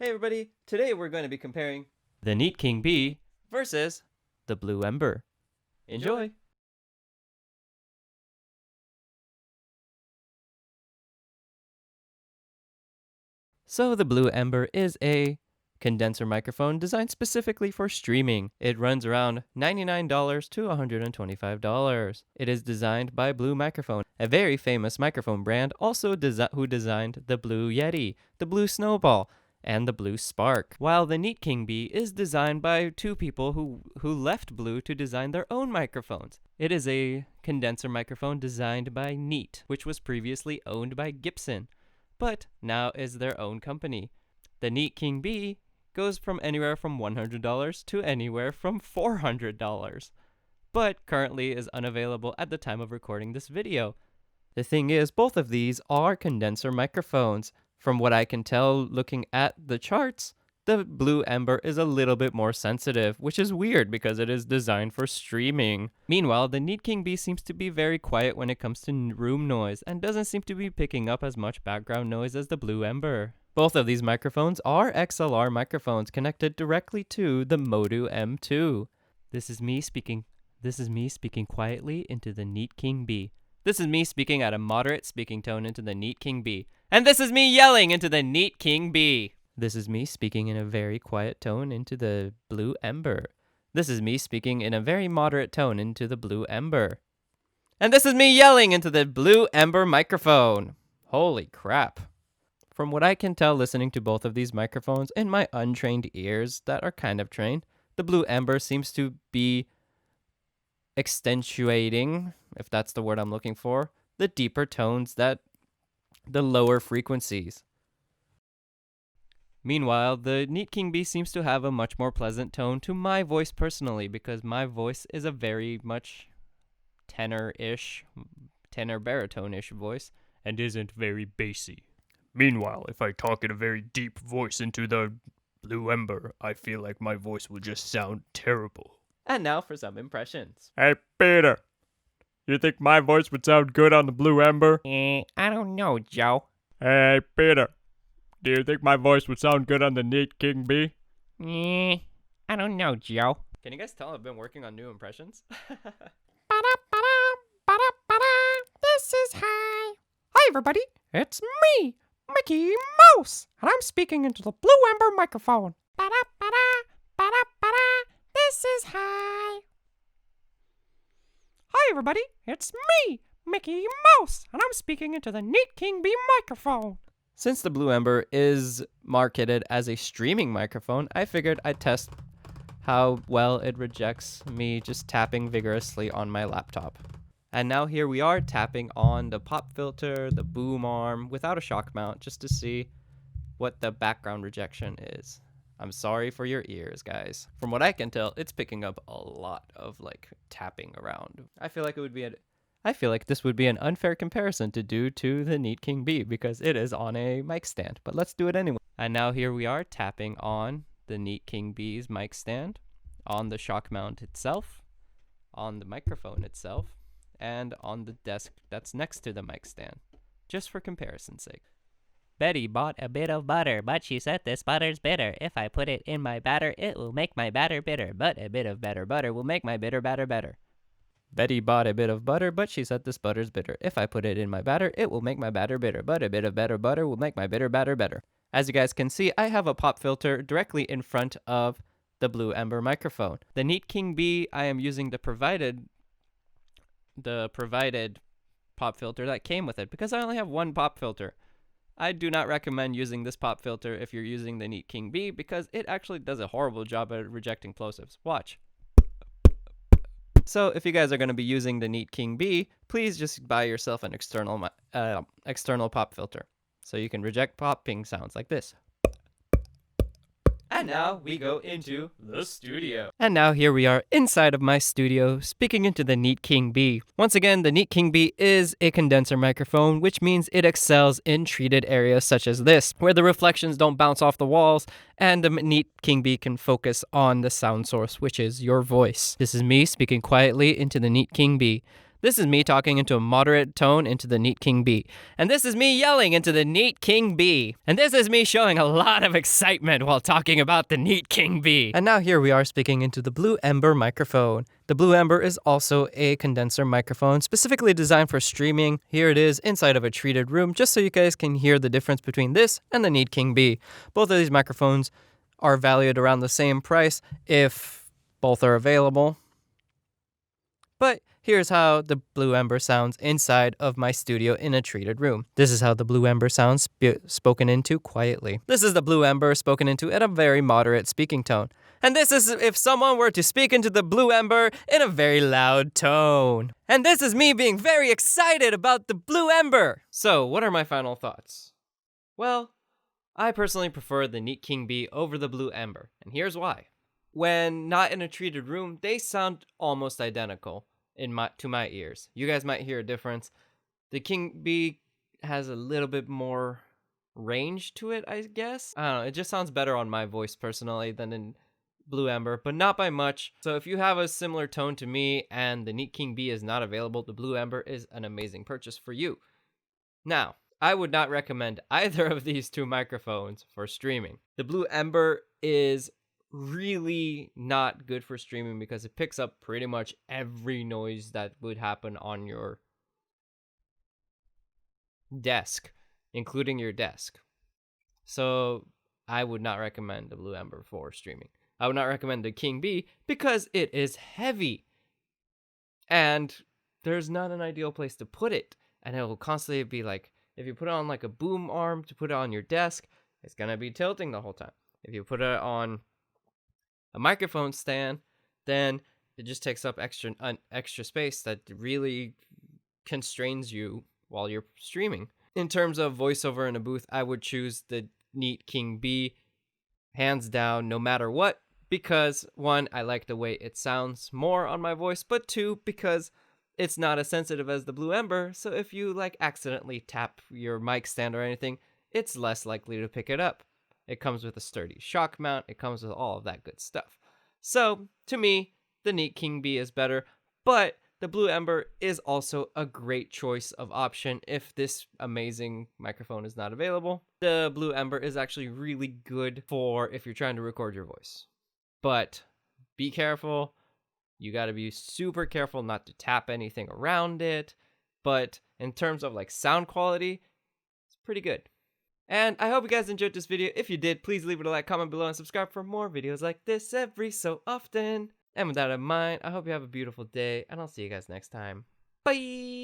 Hey everybody, today we're going to be comparing the Neat King Bee versus the Blue Ember. Enjoy! So the Blue Ember is a condenser microphone designed specifically for streaming. It runs around $99 to $125. It is designed by Blue Microphone, a very famous microphone brand also who designed the Blue Yeti, the Blue Snowball, and the Blue Spark. While the Neat King Bee is designed by two people who left Blue to design their own microphones. It is a condenser microphone designed by Neat, which was previously owned by Gibson, but now is their own company. The Neat King Bee goes from anywhere from $100 to anywhere from $400, but currently is unavailable at the time of recording this video. The thing is, both of these are condenser microphones. From what I can tell looking at the charts, the Blue Ember is a little bit more sensitive, which is weird because it is designed for streaming. Meanwhile, the Neat King Bee seems to be very quiet when it comes to room noise and doesn't seem to be picking up as much background noise as the Blue Ember. Both of these microphones are XLR microphones connected directly to the Modu M2. This is me speaking quietly into the Neat King Bee. This is me speaking at a moderate speaking tone into the Neat King Bee. And this is me yelling into the Neat King Bee. This is me speaking in a very quiet tone into the Blue Ember. This is me speaking in a very moderate tone into the Blue Ember. And this is me yelling into the Blue Ember microphone. Holy crap. From what I can tell listening to both of these microphones in my untrained ears that are kind of trained, the Blue Ember seems to be accentuating, if that's the word I'm looking for, the deeper tones that the lower frequencies. Meanwhile, the Neat King Bee seems to have a much more pleasant tone to my voice personally, because my voice is a very much tenor baritone-ish voice, and isn't very bassy. Meanwhile, if I talk in a very deep voice into the Blue Ember, I feel like my voice will just sound terrible. And now for some impressions. Hey, Peter, you think my voice would sound good on the Blue Ember? I don't know, Joe. Hey, Peter, do you think my voice would sound good on the Neat King Bee? I don't know, Joe. Can you guys tell I've been working on new impressions? This is hi. Hi, everybody. It's me, Mickey Mouse, and I'm speaking into the Blue Ember microphone. This is hi. Hi, everybody. It's me, Mickey Mouse, and I'm speaking into the Neat King Bee microphone. Since the Blue Ember is marketed as a streaming microphone, I figured I'd test how well it rejects me just tapping vigorously on my laptop. And now here we are tapping on the pop filter, the boom arm, without a shock mount, just to see what the background rejection is. I'm sorry for your ears, guys. From what I can tell, it's picking up a lot of tapping around. I feel like this would be an unfair comparison to do to the Neat King Bee because it is on a mic stand, but let's do it anyway. And now here we are tapping on the Neat King Bee's mic stand, on the shock mount itself, on the microphone itself, and on the desk that's next to the mic stand, just for comparison's sake. Betty bought a bit of butter, but she said this butter's bitter. If I put it in my batter, it will make my batter bitter, but a bit of better butter will make my bitter batter better. Betty bought a bit of butter, but she said this butter's bitter. If I put it in my batter, it will make my batter bitter, but a bit of better butter will make my bitter batter better. As you guys can see, I have a pop filter directly in front of the Blue Ember microphone. The Neat King Bee, I am using the provided pop filter that came with it because I only have one pop filter. I do not recommend using this pop filter if you're using the Neat King Bee because it actually does a horrible job at rejecting plosives. Watch. So if you guys are going to be using the Neat King Bee, please just buy yourself an external pop filter so you can reject popping sounds like this. And now we go into the studio. And now here we are inside of my studio, speaking into the Neat King Bee. Once again, the Neat King Bee is a condenser microphone, which means it excels in treated areas such as this, where the reflections don't bounce off the walls, and the Neat King Bee can focus on the sound source, which is your voice. This is me speaking quietly into the Neat King Bee. This is me talking into a moderate tone into the Neat King B. And this is me yelling into the Neat King B. And this is me showing a lot of excitement while talking about the Neat King B. And now here we are speaking into the Blue Ember microphone. The Blue Ember is also a condenser microphone specifically designed for streaming. Here it is inside of a treated room just so you guys can hear the difference between this and the Neat King B. Both of these microphones are valued around the same price if both are available. But here's how the Blue Ember sounds inside of my studio in a treated room. This is how the Blue Ember sounds spoken into quietly. This is the Blue Ember spoken into at a very moderate speaking tone. And this is if someone were to speak into the Blue Ember in a very loud tone. And this is me being very excited about the Blue Ember. So, what are my final thoughts? Well, I personally prefer the Neat King B over the Blue Ember, and here's why. When not in a treated room, they sound almost identical to my ears. You guys might hear a difference. The King B has a little bit more range to it, I guess. I don't know, it just sounds better on my voice personally than in Blue Ember, but not by much. So if you have a similar tone to me and the Neat King B is not available, the Blue Ember is an amazing purchase for you. Now, I would not recommend either of these two microphones for streaming. The Blue Ember is really not good for streaming because it picks up pretty much every noise that would happen on your desk, including your desk. So I would not recommend the Blue Ember for streaming. I would not recommend the King B because it is heavy and there's not an ideal place to put it, and it will constantly be like, if you put it on like a boom arm to put it on your desk, it's gonna be tilting the whole time. If you put it on a microphone stand, then it just takes up extra space that really constrains you while you're streaming. In terms of voiceover in a booth, I would choose the Neat King B hands down no matter what, because one, I like the way it sounds more on my voice, but two, because it's not as sensitive as the Blue Ember, so if you like accidentally tap your mic stand or anything, it's less likely to pick it up. It comes with a sturdy shock mount. It comes with all of that good stuff. So, to me, the Neat King B is better, but the Blue Ember is also a great choice of option if this amazing microphone is not available. The Blue Ember is actually really good for if you're trying to record your voice. But be careful. You got to be super careful not to tap anything around it. But in terms of like sound quality, it's pretty good. And I hope you guys enjoyed this video. If you did, please leave it a like, comment below, and subscribe for more videos like this every so often. And with that in mind, I hope you have a beautiful day, and I'll see you guys next time. Bye!